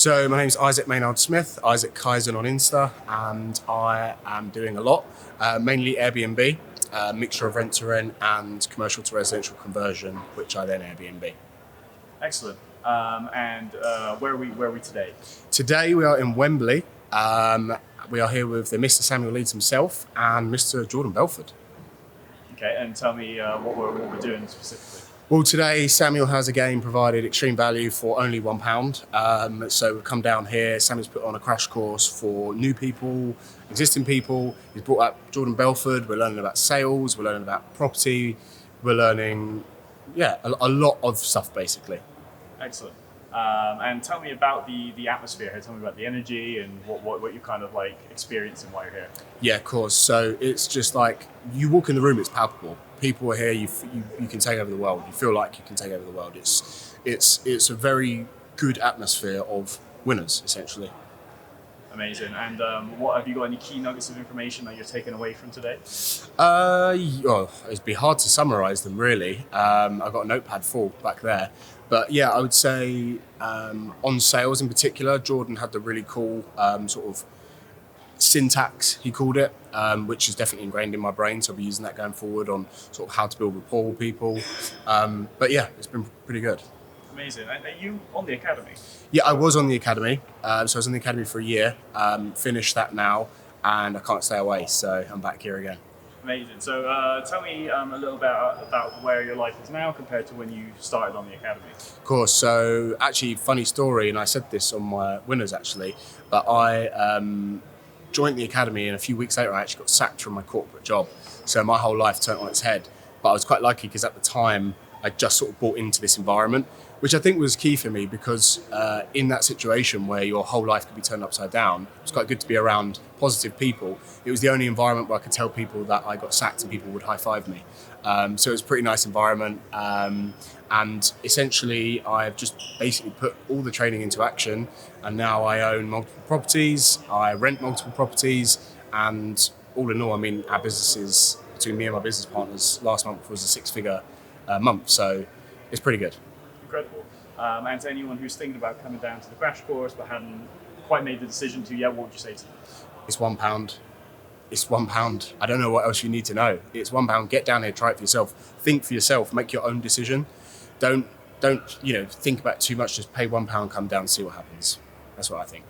So my name's Isaac Maynard Smith, Isaac Kaizen on Insta, and I am doing a lot, mainly Airbnb, mixture of rent to rent and commercial to residential conversion, which I then Airbnb. Excellent. Where are we today? Today we are in Wembley. We are here with the Mr. Samuel Leeds himself and Mr. Jordan Belford. Okay, and tell me what we're doing specifically. Well, today Samuel has again provided extreme value for only £1. So we've come down here. Samuel's put on a crash course for new people, existing people. He's brought up Jordan Belford. We're learning about sales. We're learning about property. We're learning, a lot of stuff basically. Excellent. And tell me about the atmosphere here. Tell me about the energy and what you're kind of like experiencing while you're here. Yeah, of course. So it's just like you walk in the room, it's palpable. People are here. You can take over the world. You feel like you can take over the world. It's a very good atmosphere of winners, essentially. Amazing. And what have you got? Any key nuggets of information that you're taking away from today? It'd be hard to summarise them really. I've got a notepad full back there. But yeah, I would say on sales in particular, Jordan had the really cool sort of syntax, he called it, which is definitely ingrained in my brain. So I'll be using that going forward on sort of how to build rapport with people. But yeah, it's been pretty good. Amazing. And are you on the academy? Yeah, I was on the academy. So I was on the academy for a year, finished that now, and I can't stay away. So I'm back here again. Amazing. So tell me a little bit about where your life is now compared to when you started on the academy. Of course. So actually, funny story, and I said this on my winners actually, but I joined the academy and a few weeks later I actually got sacked from my corporate job. So my whole life turned on its head. But I was quite lucky because at the time I just sort of bought into this environment, which I think was key for me because in that situation where your whole life could be turned upside down, it was quite good to be around positive people. It was the only environment where I could tell people that I got sacked and people would high-five me. So it was a pretty nice environment. And essentially, I've just basically put all the training into action. And now I own multiple properties, I rent multiple properties. And all in all, I mean, our businesses, between me and my business partners, last month was a six-figure month. So it's pretty good. Incredible. And to anyone who's thinking about coming down to the crash course but hadn't quite made the decision to yet, what would you say to them? It's £1. It's £1. I don't know what else you need to know. It's £1. Get down here, try it for yourself. Think for yourself. Make your own decision. Don't think about it too much. Just pay £1, come down, see what happens. That's what I think.